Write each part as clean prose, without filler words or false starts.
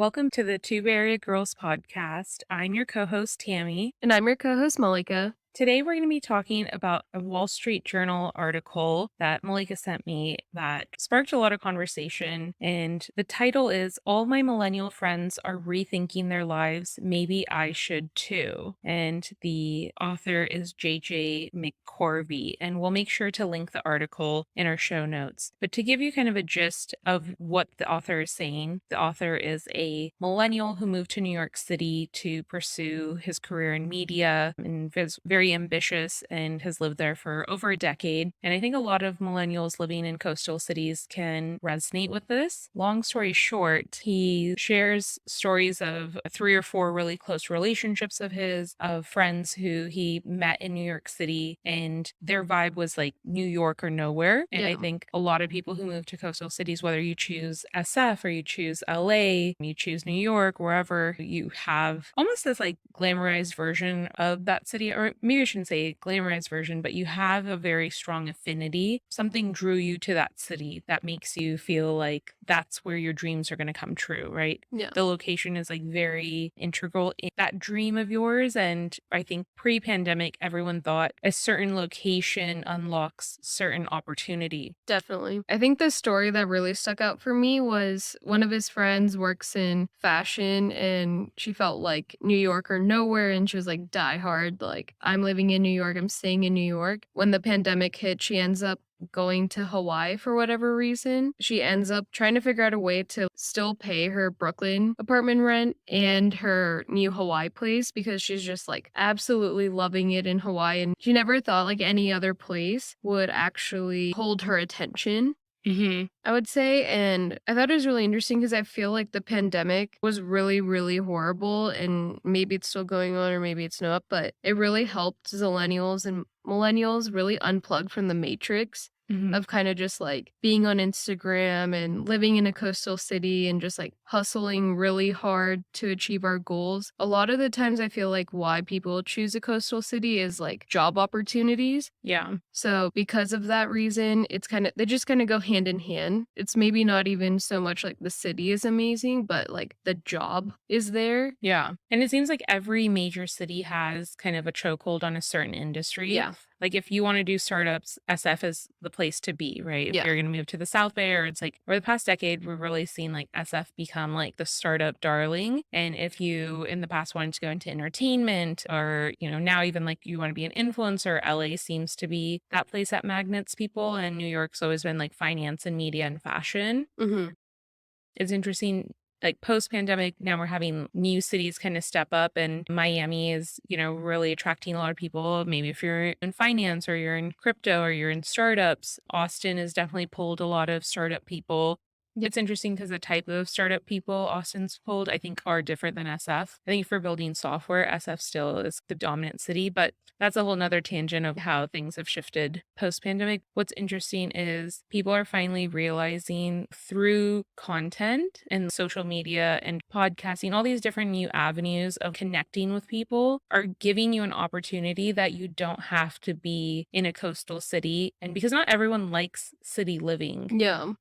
Welcome to the Two Bay Area Girls podcast. I'm your co-host, Tammy. And I'm your co-host, Malika. Today, we're going to be talking about a Wall Street Journal article that Malika sent me that sparked a lot of conversation. And the title is All My Millennial Friends Are Rethinking Their Lives. Maybe I Should Too. And the author is JJ McCorvey. And we'll make sure to link the article in our show notes. But to give you kind of a gist of what the author is saying, the author is a millennial who moved to New York City to pursue his career in media and is very ambitious and has lived there for over a decade. And I think a lot of millennials living in coastal cities can resonate with this. Long story short, he shares stories of 3 or 4 really close relationships of his, of friends who he met in New York City, and their vibe was like New York or nowhere. And I think a lot of people who move to coastal cities, whether you choose SF or you choose LA, you choose New York, wherever, you have almost this like glamorized version of that city, or maybe I shouldn't say glamorized version, but you have a very strong affinity. Something drew you to that city that makes you feel like that's where your dreams are going to come true, right? Yeah. The location is like very integral in that dream of yours. And I think pre-pandemic, everyone thought a certain location unlocks certain opportunity. Definitely. I think the story that really stuck out for me was one of his friends works in fashion and she felt like New York or nowhere, and she was like die hard, like I'm living in New York, I'm staying in New York. When the pandemic hit, she ends up going to Hawaii for whatever reason. She ends up trying to figure out a way to still pay her Brooklyn apartment rent and her new Hawaii place because she's just like absolutely loving it in Hawaii. And she never thought like any other place would actually hold her attention. I would say. And I thought it was really interesting because I feel like the pandemic was really, really horrible. And maybe it's still going on or maybe it's not, but it really helped Zillennials and millennials really unplug from the matrix of kind of just like being on Instagram and living in a coastal city and just like hustling really hard to achieve our goals. A lot of the times I feel like why people choose a coastal city is like job opportunities. Yeah. So because of that reason, it's kind of, they just kind of go hand in hand. It's maybe not even so much like the city is amazing, but like the job is there. Yeah. And it seems like every major city has kind of a chokehold on a certain industry. Yeah. Like if you want to do startups, SF is the place to be, right? If Yeah. you're going to move to the South Bay, or it's like over the past decade, we've really seen like SF become like the startup darling. And if you in the past wanted to go into entertainment, or, now even like you want to be an influencer, LA seems to be that place that magnets people. And New York's always been like finance and media and fashion. It's interesting, like post-pandemic, now we're having new cities kind of step up, and Miami is, really attracting a lot of people. Maybe if you're in finance or you're in crypto or you're in startups, Austin has definitely pulled a lot of startup people. It's interesting because the type of startup people Austin's pulled, I think, are different than SF. I think for building software, SF still is the dominant city, but that's a whole nother tangent of how things have shifted post-pandemic. What's interesting is people are finally realizing through content and social media and podcasting, all these different new avenues of connecting with people are giving you an opportunity that you don't have to be in a coastal city. And because not everyone likes city living. Yeah.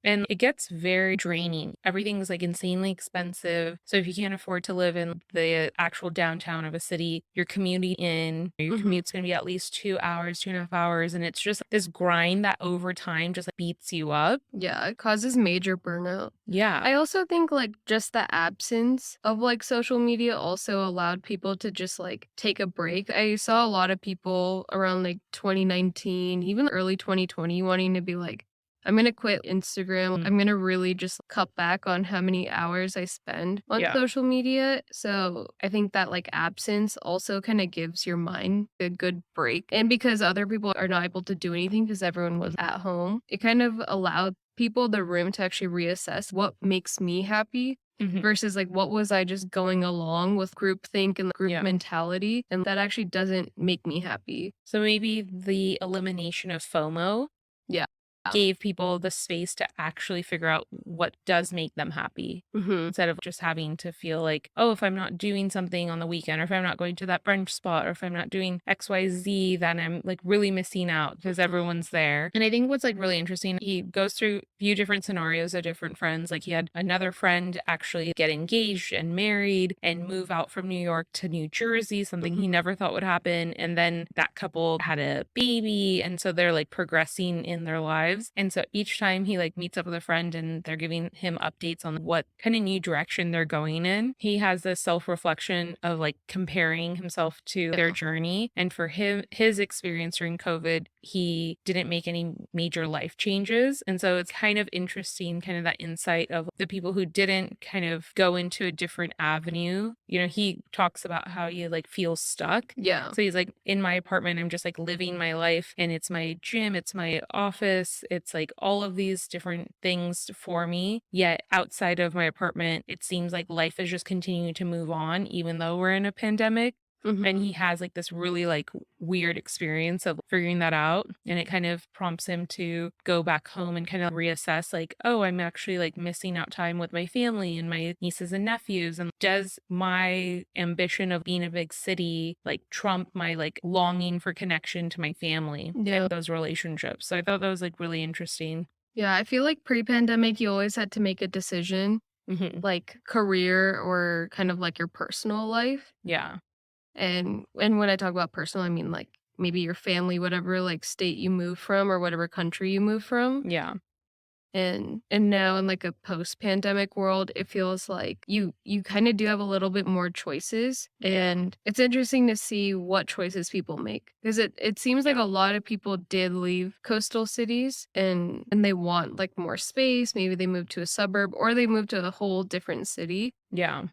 And it gets very draining. Everything's like insanely expensive. So if you can't afford to live in the actual downtown of a city, your commuting in, your commute's going to be at least 2 hours, 2.5 hours. And it's just this grind that over time just like beats you up. Yeah, it causes major burnout. Yeah. I also think like just the absence of like social media also allowed people to just like take a break. I saw a lot of people around like 2019, even early 2020 wanting to be like, I'm going to quit Instagram. I'm going to really just cut back on how many hours I spend on social media. So I think that like absence also kind of gives your mind a good break. And because other people are not able to do anything because everyone was at home, it kind of allowed people the room to actually reassess what makes me happy versus like what was I just going along with groupthink and group mentality, and that actually doesn't make me happy. So maybe the elimination of FOMO. Yeah. gave people the space to actually figure out what does make them happy Mhm. instead of just having to feel like, oh, if I'm not doing something on the weekend, or if I'm not going to that brunch spot, or if I'm not doing XYZ, then I'm like really missing out because everyone's there. And I think what's like really interesting, he goes through a few different scenarios of different friends. Like he had another friend actually get engaged and married and move out from New York to New Jersey, something he Mhm. never thought would happen. And then that couple had a baby. And so they're like progressing in their lives. And so each time he like meets up with a friend and they're giving him updates on what kind of new direction they're going in, he has this self-reflection of like comparing himself to their Yeah. journey. And for him, his experience during COVID, he didn't make any major life changes. And so it's kind of interesting, kind of that insight of the people who didn't kind of go into a different avenue. You know, he talks about how he like feels stuck. Yeah. So he's like, in my apartment, I'm just like living my life and it's my gym, it's my office, it's like all of these different things for me. Yet outside of my apartment, it seems like life is just continuing to move on, even though we're in a pandemic. And Mhm. he has like this really like weird experience of figuring that out. And it kind of prompts him to go back home and kind of reassess like, oh, I'm actually like missing out time with my family and my nieces and nephews. And does my ambition of being a big city like trump my like longing for connection to my family Yeah. and those relationships? So I thought that was like really interesting. Yeah, I feel like pre-pandemic, you always had to make a decision, Hmm. like career or kind of like your personal life. Yeah. And when I talk about personal, I mean like maybe your family, whatever like state you move from or whatever country you move from. Yeah. And now in like a post-pandemic world, it feels like you kind of do have a little bit more choices. And it's interesting to see what choices people make. Because it seems like Yeah. a lot of people did leave coastal cities and they want like more space. Maybe they moved to a suburb or they moved to a whole different city. Yeah.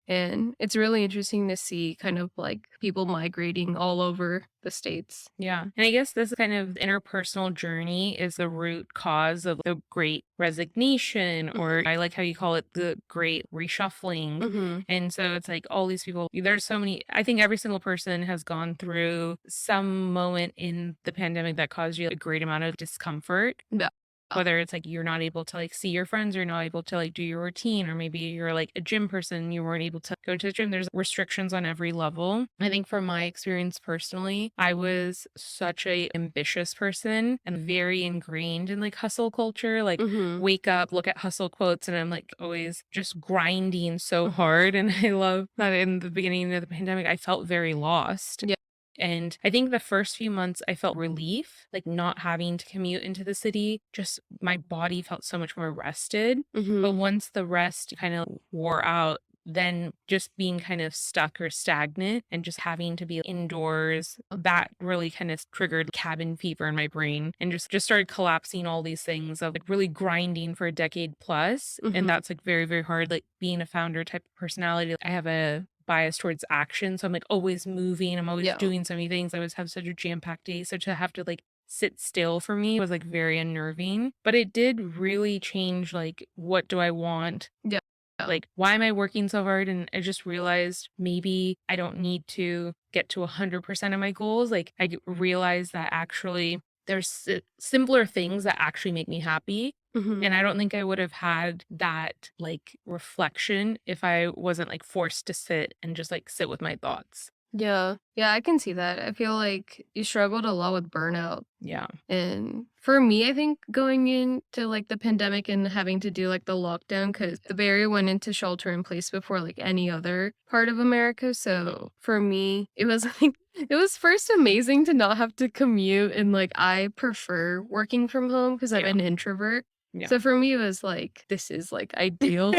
And it's really interesting to see kind of like people migrating all over the states. Yeah. And I guess this kind of interpersonal journey is the root cause of the great resignation, or I like how you call it the great reshuffling. Mhm. And so it's like all these people, there's so many, I think every single person has gone through some moment in the pandemic that caused you a great amount of discomfort. Yeah. Whether it's like you're not able to like see your friends, or you're not able to like do your routine, or maybe you're like a gym person, you weren't able to go to the gym. There's restrictions on every level. I think from my experience personally, I was such a ambitious person and very ingrained in like hustle culture. Like Mhm. wake up, look at hustle quotes, and I'm like always just grinding so Mhm. hard. And I love that in the beginning of the pandemic, I felt very lost. Yeah. And I think the first few months I felt relief, like not having to commute into the city, just my body felt so much more rested. But Mhm. once the rest kind of wore out, then just being kind of stuck or stagnant and just having to be indoors, that really kind of triggered cabin fever in my brain and just started collapsing all these things of like really grinding for a decade plus. And Mhm. that's like very, very hard. Like being a founder type of personality, I have a bias towards action. So I'm like always moving. I'm always Yeah. doing so many things. I always have such a jam-packed day. So to have to like sit still for me was like very unnerving. But it did really change like what do I want? Yeah. Like why am I working so hard? And I just realized maybe I don't need to get to 100% of my goals. Like realized that actually there's simpler things that actually make me happy. Mhm. And I don't think I would have had that like reflection if I wasn't like forced to sit and just like sit with my thoughts. Yeah. Yeah, I can see that. I feel like you struggled a lot with burnout. Yeah. And for me, I think going into like the pandemic and having to do like the lockdown, because the Bay Area went into shelter in place before like any other part of America. So for me, it was like, it was first amazing to not have to commute. And like, I prefer working from home because I'm Yeah. an introvert. Yeah. So for me, it was like, this is like ideal.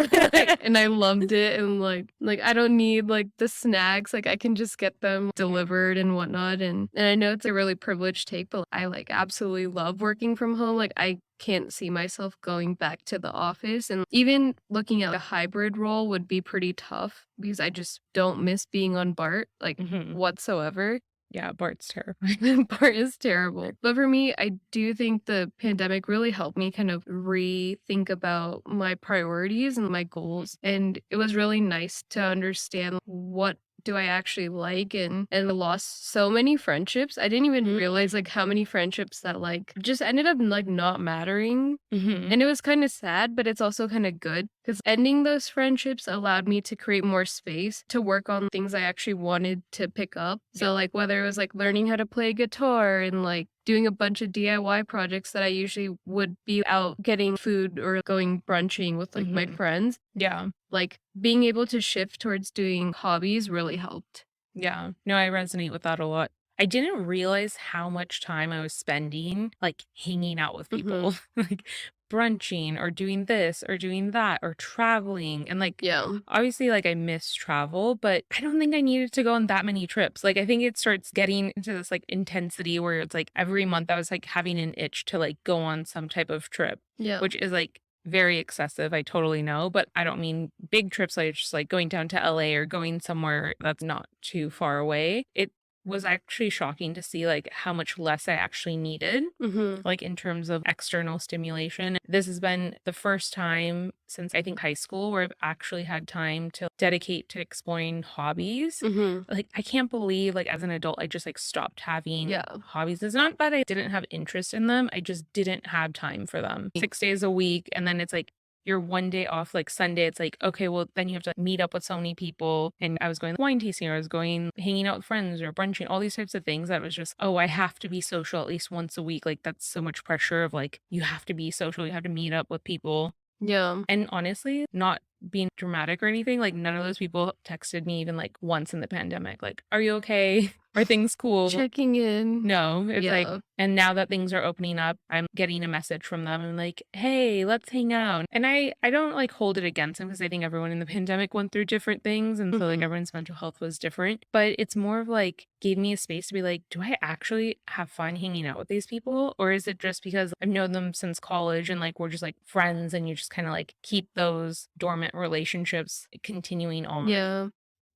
And I loved it. And like I don't need like the snacks. Like I can just get them delivered and whatnot. And I know it's a really privileged take, but I like absolutely love working from home. Like I can't see myself going back to the office. And even looking at a hybrid role would be pretty tough because I just don't miss being on BART like Hmm. whatsoever. Yeah. Bart's terrifying. Part is terrible. But for me, I do think the pandemic really helped me kind of rethink about my priorities and my goals. And it was really nice to understand what do I actually like, and I lost so many friendships. I didn't even realize like how many friendships that like just ended up like not mattering. Mhm. And it was kind of sad, but it's also kind of good because ending those friendships allowed me to create more space to work on things I actually wanted to pick up. Yeah. So, like, whether it was like learning how to play guitar and like doing a bunch of DIY projects that I usually would be out getting food or going brunching with like my Mhm. friends, Yeah. like being able to shift towards doing hobbies really helped. Yeah. No, I resonate with that a lot. I didn't realize how much time I was spending, like, hanging out with Hmm. people, like, brunching or doing this or doing that or traveling, and, like, Yeah. obviously, like, I miss travel, but I don't think I needed to go on that many trips. Like, I think it starts getting into this, like, intensity where it's, like, every month I was, like, having an itch to, like, go on some type of trip, Yeah. which is, like, very excessive, I totally know, but I don't mean big trips, like, just, like, going down to LA or going somewhere that's not too far away. It was actually shocking to see, like, how much less I actually needed, Hmm. like, in terms of external stimulation. This has been the first time since, I think, high school where I've actually had time to dedicate to exploring hobbies. Hmm. Like, I can't believe, like, as an adult, I just, like, stopped having Yeah. hobbies. It's not that I didn't have interest in them, I just didn't have time for them. 6 days a week, and then it's like your one day off, like Sunday, it's like, okay, well, then you have to meet up with so many people. And I was going wine tasting, or I was going hanging out with friends or brunching, all these types of things that was just, oh, I have to be social at least once a week. Like, that's so much pressure of like, you have to be social, you have to meet up with people. Yeah. And honestly, not being dramatic or anything, like none of those people texted me even like once in the pandemic. Like, are you okay? Are things cool? Checking in. No, it's like, Yeah. and now that things are opening up, I'm getting a message from them and like, "Hey, let's hang out." And I don't like hold it against them because I think everyone in the pandemic went through different things, and so like Mhm. everyone's mental health was different. But it's more of like gave me a space to be like, "Do I actually have fun hanging out with these people, or is it just because I've known them since college and like we're just like friends and you just kind of like keep those dormant relationships continuing on?" Yeah.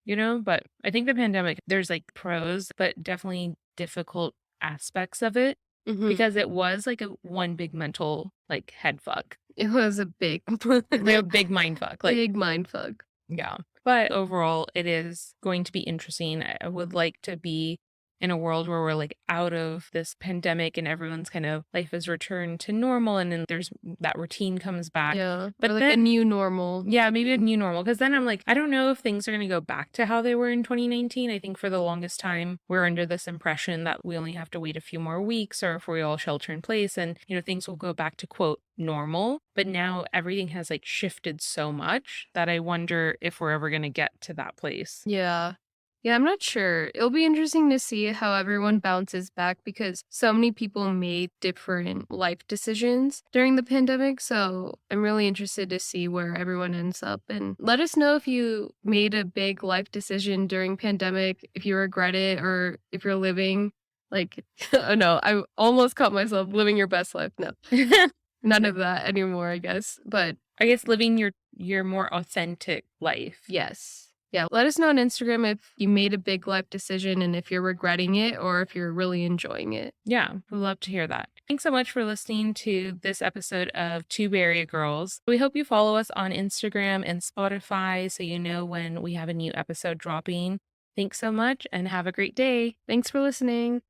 But I think the pandemic, there's like pros, but definitely difficult aspects of it Mhm. because it was like a one big mental like head fuck, It was a big like a big mind fuck. Like, big mindfuck. yeah. But overall, it is going to be interesting. I would like to be in a world where we're like out of this pandemic and everyone's kind of life has returned to normal and then there's that routine comes back. Yeah, or But like a then new normal. yeah, maybe a new normal. Because then I'm like, I don't know if things are gonna go back to how they were in 2019. I think for the longest time, we're under this impression that we only have to wait a few more weeks or if we all shelter in place and, things will go back to quote normal. But now everything has like shifted so much that I wonder if we're ever gonna get to that place. Yeah. Yeah, I'm not sure. It'll be interesting to see how everyone bounces back because so many people made different life decisions during the pandemic. So I'm really interested to see where everyone ends up. And let us know if you made a big life decision during pandemic, if you regret it or if you're living like oh no, I almost caught myself living your best life. No, none of that anymore, I guess. But I guess living your more authentic life. yes. Yeah, let us know on Instagram if you made a big life decision and if you're regretting it or if you're really enjoying it. Yeah, we'd love to hear that. Thanks so much for listening to this episode of Two Barrier Girls. We hope you follow us on Instagram and Spotify so you know when we have a new episode dropping. Thanks so much and have a great day. Thanks for listening.